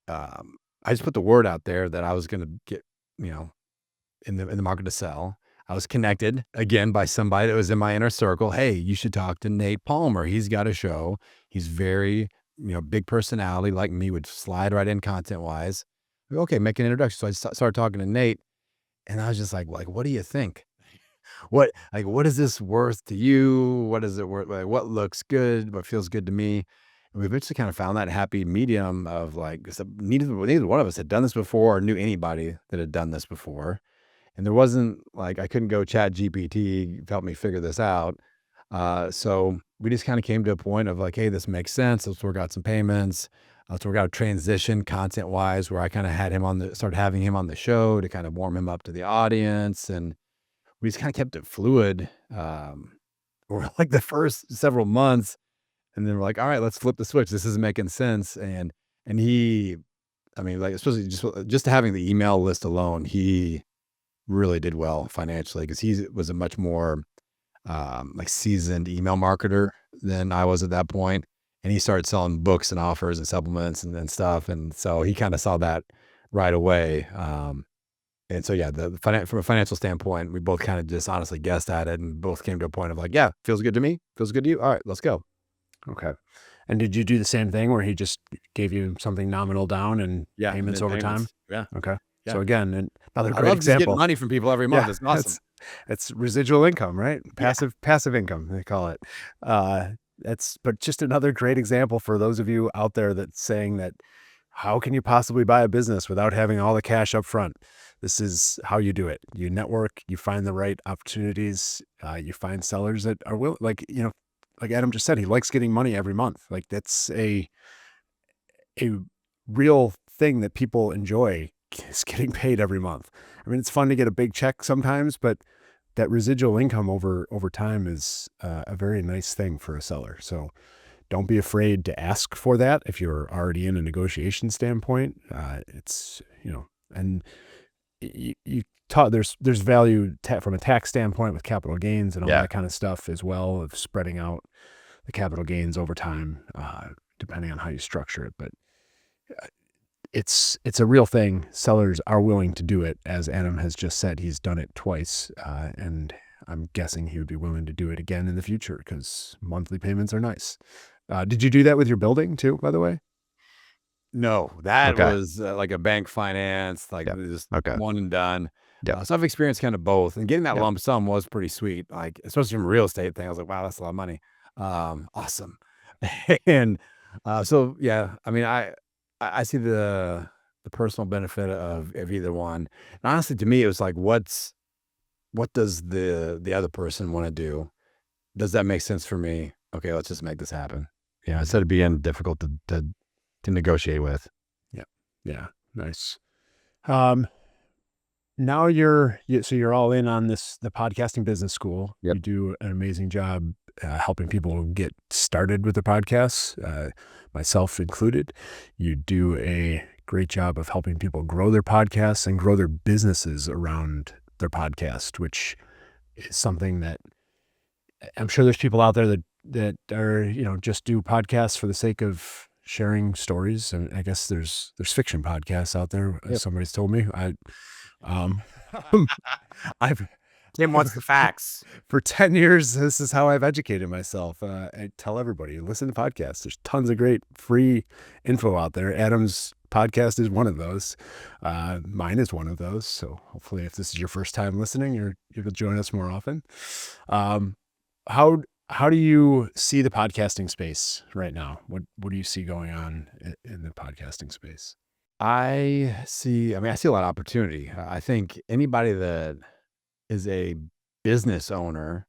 I just put the word out there that I was going to get, in the market to sell. I was connected again by somebody that was in my inner circle. Hey, you should talk to Nate Palmer. He's got a show. He's very, big personality like me, would slide right in content wise. Okay, make an introduction. So I started talking to Nate, and I was just like, what do you think? What is this worth to you? What is it worth? Like, what looks good? What feels good to me? And we eventually kind of found that happy medium of like, neither one of us had done this before or knew anybody that had done this before. And there wasn't like, I couldn't go chat GPT, help me figure this out. So we just kind of came to a point of like, hey, this makes sense. Let's work out some payments. Let's work out a transition content wise, where I kind of started having him on the show to kind of warm him up to the audience. And we just kind of kept it fluid for like the first several months. And then we're like, all right, let's flip the switch. This isn't making sense. And he, I mean, like, especially just having the email list alone, he really did well financially because he was a much more like seasoned email marketer than I was at that point. And he started selling books and offers and supplements and stuff. And so he kind of saw that right away. And so, yeah, from a financial standpoint, we both kind of just honestly guessed at it and both came to a point of like, yeah, feels good to me. Feels good to you. All right, let's go. Okay. And did you do the same thing where he just gave you something nominal down and Yeah. And payments then over time? payments. Yeah. Okay. Yeah. So again, another I great love just getting example. money from people every month. Yeah, It's awesome. it's residual income, right? Yeah. Passive income, they call it. But just another great example for those of you out there that's saying that, how can you possibly buy a business without having all the cash up front? This is how you do it. You network, you find the right opportunities, you find sellers that are willing, like Adam just said, he likes getting money every month. Like that's a real thing that people enjoy, is getting paid every month. I mean, it's fun to get a big check sometimes, but that residual income over time is a very nice thing for a seller. So don't be afraid to ask for that if you're already in a negotiation standpoint. And you taught there's value from a tax standpoint with capital gains and all Yeah. that kind of stuff as well, of spreading out the capital gains over time, depending on how you structure it. But it's a real thing. Sellers are willing to do it. As Adam has just said, he's done it twice. And I'm guessing he would be willing to do it again in the future because monthly payments are nice. Did you do that with your building too, by the way? No, that Okay. was like a bank finance, like Yep. just Okay. one and done. Yep. So I've experienced kind of both, and getting that Yep. lump sum was pretty sweet. Like especially from a real estate thing, I was like, wow, that's a lot of money. Awesome. And so yeah, I mean, I see the personal benefit of either one. And honestly, to me, it was like, what does the other person want to do? Does that make sense for me? Okay, let's just make this happen. Yeah, instead of being difficult to negotiate with. Yep. Yeah. Nice. Now so you're all in on the podcasting business school. Yep. You do an amazing job helping people get started with the podcasts, myself included. You do a great job of helping people grow their podcasts and grow their businesses around their podcast, which is something that I'm sure there's people out there that are, just do podcasts for the sake of sharing stories. And I guess there's fiction podcasts out there. Yep. Somebody's told me. I've Tim wants the facts. for 10 years, this is how I've educated myself. I tell everybody, listen to podcasts. There's tons of great free info out there. Adam's podcast is one of those. Mine is one of those. So hopefully if this is your first time listening, you'll join us more often. How do you see the podcasting space right now? What do you see going on in the podcasting space? I see a lot of opportunity. I think anybody that is a business owner,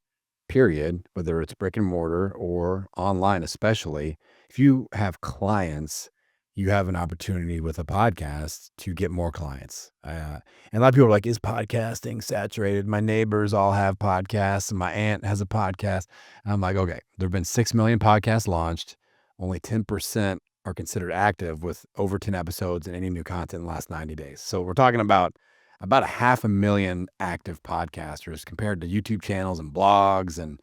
period, whether it's brick and mortar or online, especially, if you have clients, you have an opportunity with a podcast to get more clients. And a lot of people are like, is podcasting saturated? My neighbors all have podcasts and my aunt has a podcast. And I'm like, okay, there have been 6 million podcasts launched. Only 10% are considered active with over 10 episodes and any new content in the last 90 days. So we're talking about a 500,000 active podcasters compared to YouTube channels and blogs and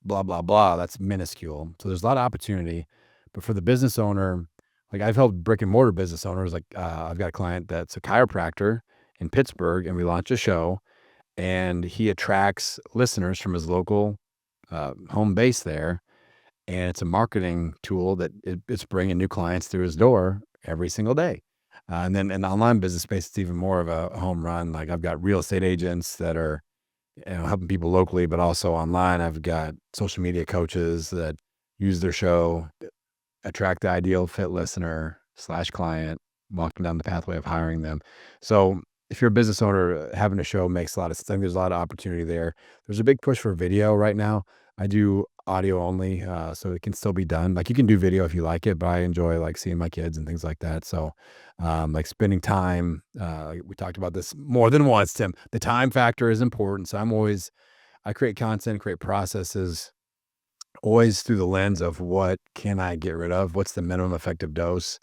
blah, blah, blah. That's minuscule. So there's a lot of opportunity. But for the business owner, like I've helped brick and mortar business owners. Like I've got a client that's a chiropractor in Pittsburgh, and we launched a show, and he attracts listeners from his local home base there. And it's a marketing tool that it's bringing new clients through his door every single day. And then in the online business space, it's even more of a home run. Like I've got real estate agents that are helping people locally, but also online. I've got social media coaches that use their show, attract the ideal fit listener / client, walk them down the pathway of hiring them. So if you're a business owner, having a show makes a lot of sense. I think there's a lot of opportunity there. There's a big push for video right now. I do audio only, so it can still be done. Like you can do video if you like it, but I enjoy like seeing my kids and things like that. So, like spending time. We talked about this more than once, Tim. The time factor is important. So I create content, create processes, always through the lens of what can I get rid of? What's the minimum effective dose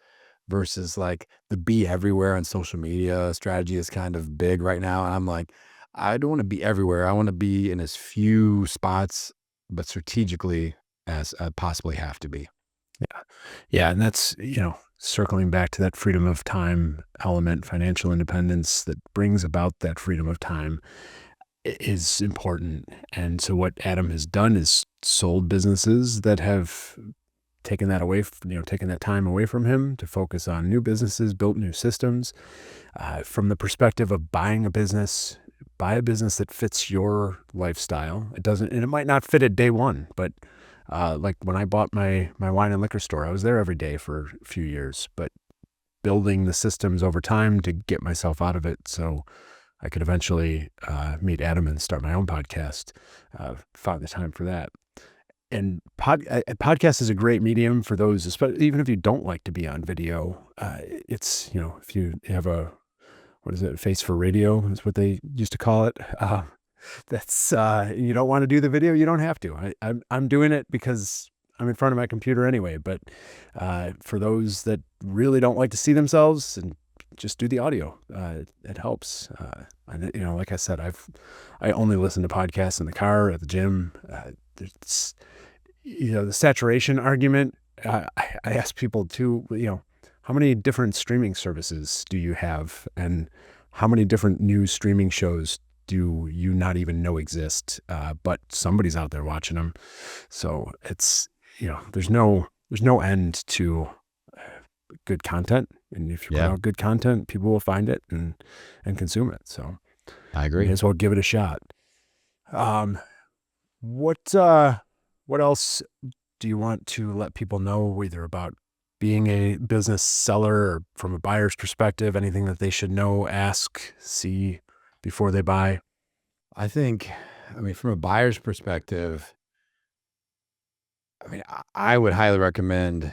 versus like the be everywhere on social media strategy is kind of big right now. And I'm like, I don't want to be everywhere. I want to be in as few spots, but strategically as I possibly have to be. Yeah. Yeah. And that's, circling back to that freedom of time element, financial independence that brings about that freedom of time is important. And so what Adam has done is sold businesses that have taken that away, taken that time away from him to focus on new businesses, built new systems. From the perspective of buying a business, buy a business that fits your lifestyle. It doesn't, and it might not fit at day one, but like when I bought my wine and liquor store, I was there every day for a few years, but building the systems over time to get myself out of it. So I could eventually meet Adam and start my own podcast. Found the time for that. And podcast is a great medium for those, especially even if you don't like to be on video. It's, if you have what is it, face for radio is what they used to call it. That's you don't want to do the video, you don't have to. I'm doing it because I'm in front of my computer anyway. But for those that really don't like to see themselves, and just do the audio, it helps. And like I said, I only listen to podcasts in the car, at the gym. It's the saturation argument. I ask people too, how many different streaming services do you have, and how many different new streaming shows do you not even know exist? But somebody's out there watching them. So it's, there's no end to good content. And if you put Yeah, out good content, people will find it and consume it. So I may agree. as well give it a shot. Um, what else do you want to let people know, either about being a business seller or from a buyer's perspective, anything that they should know, ask, see before they buy? I mean, from a buyer's perspective, I mean, I would highly recommend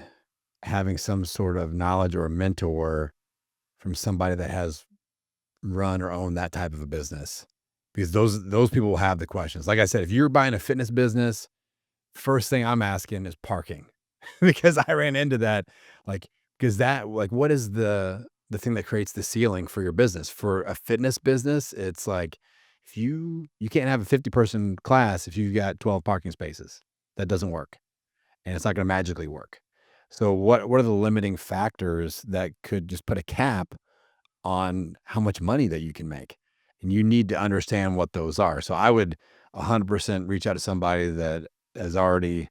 having some sort of knowledge or a mentor from somebody that has run or owned that type of a business, because those people will have the questions. Like I said, if you're buying a fitness business, first thing I'm asking is parking, because I ran into that. Like, because that, like, what is the thing that creates the ceiling for your business? For a fitness business, it's like if you can't have a 50-person class if you've got 12 parking spaces. That doesn't work, and it's not going to magically work. So what are the limiting factors that could just put a cap on how much money that you can make? And you need to understand what those are. So I would 100% reach out to somebody that has already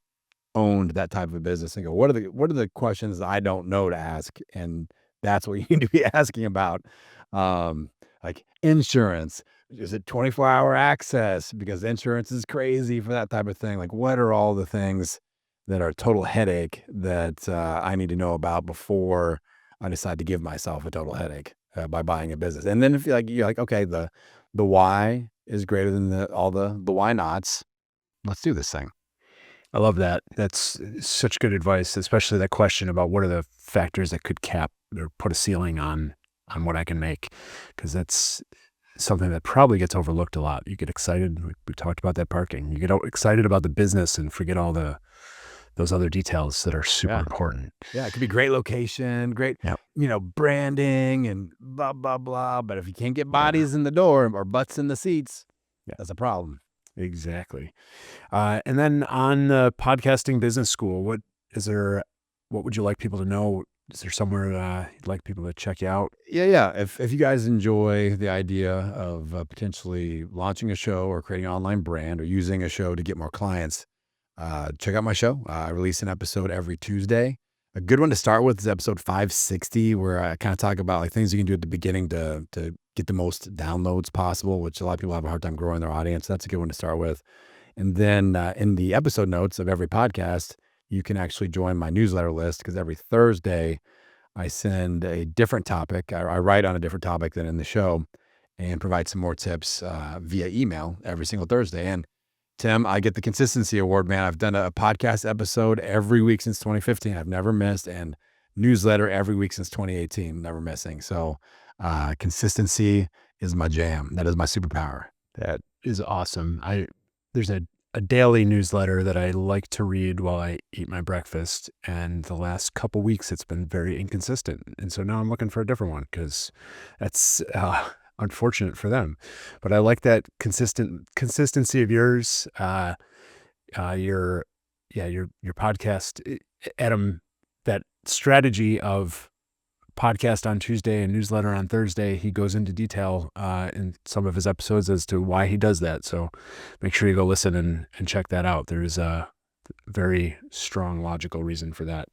owned that type of business and go, what are the questions that I don't know to ask? And that's what you need to be asking about. Like insurance. Is it 24-hour access? Because insurance is crazy for that type of thing. Like, what are all the things that are a total headache that I need to know about before I decide to give myself a total headache by buying a business? And then if you're like, okay, the why is greater than all the why nots. Let's do this thing. I love that. That's such good advice, especially that question about what are the factors that could cap or put a ceiling on what I can make, because that's something that probably gets overlooked a lot. You get excited. We talked about that parking. You get excited about the business and forget all those other details that are super Yeah. important. Yeah, it could be great location, great, Yeah. branding and blah, blah, blah, but if you can't get Yeah. bodies in the door or butts in the seats, Yeah. that's a problem. Exactly. And then on the podcasting business school, what would you like people to know? Is there somewhere you'd like people to check you out? Yeah, yeah, if you guys enjoy the idea of, potentially launching a show or creating an online brand or using a show to get more clients, check out my show. I release an episode every Tuesday. A good one to start with is episode 560, where I kinda talk about, like, things you can do at the beginning to get the most downloads possible, which a lot of people have a hard time growing their audience. That's a good one to start with. And then, in the episode notes of every podcast, you can actually join my newsletter list, because every Thursday, I send a different topic. I write on a different topic than in the show and provide some more tips, via email every single Thursday. And Tim, I get the consistency award, man. I've done a podcast episode every week since 2015. I've never missed, and newsletter every week since 2018, never missing. So consistency is my jam. That is my superpower. That is awesome. There's a daily newsletter that I like to read while I eat my breakfast. And the last couple weeks, it's been very inconsistent. And so now I'm looking for a different one because that's unfortunate for them. But I like that consistency of yours. Your podcast, Adam, that strategy of podcast on Tuesday and newsletter on Thursday, he goes into detail in some of his episodes as to why he does that. So make sure you go listen and check that out. There's a very strong logical reason for that.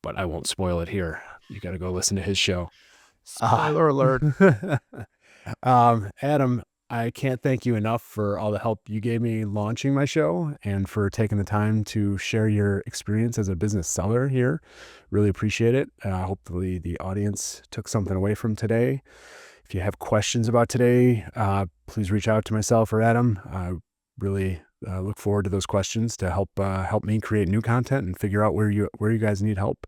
But I won't spoil it here. You got to go listen to his show. Spoiler alert. Adam, I can't thank you enough for all the help you gave me launching my show and for taking the time to share your experience as a business seller here. Really appreciate it. Hopefully the audience took something away from today. If you have questions about today, please reach out to myself or Adam. I really look forward to those questions to help me create new content and figure out where you guys need help.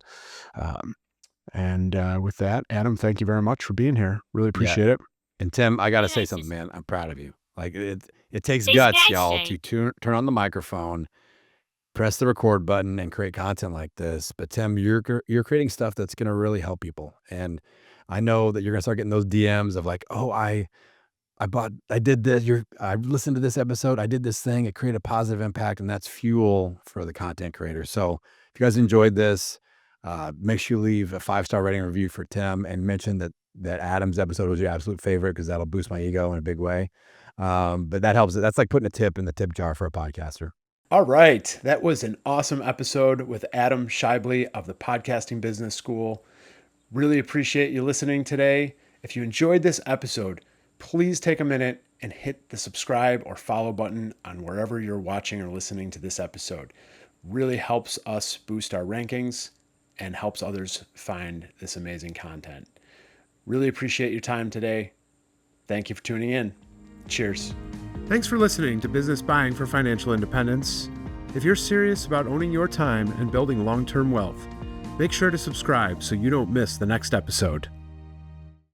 With that, Adam, thank you very much for being here. Really appreciate it. And Tim, I got to say something, man. I'm proud of you. Like it takes guts, y'all, to turn on the microphone, press the record button, and create content like this. But Tim, you're creating stuff that's going to really help people. And I know that you're going to start getting those DMs of like, oh, I did this. I listened to this episode. I did this thing. It created a positive impact, and that's fuel for the content creator. So if you guys enjoyed this, make sure you leave a 5-star rating and review for Tim and mention that Adam's episode was your absolute favorite because that'll boost my ego in a big way. But that helps. That's like putting a tip in the tip jar for a podcaster. All right. That was an awesome episode with Adam Schaeuble of the Podcasting Business School. Really appreciate you listening today. If you enjoyed this episode, please take a minute and hit the subscribe or follow button on wherever you're watching or listening to this episode. Really helps us boost our rankings and helps others find this amazing content. Really appreciate your time today. Thank you for tuning in. Cheers. Thanks for listening to Business Buying for Financial Independence. If you're serious about owning your time and building long-term wealth, make sure to subscribe so you don't miss the next episode.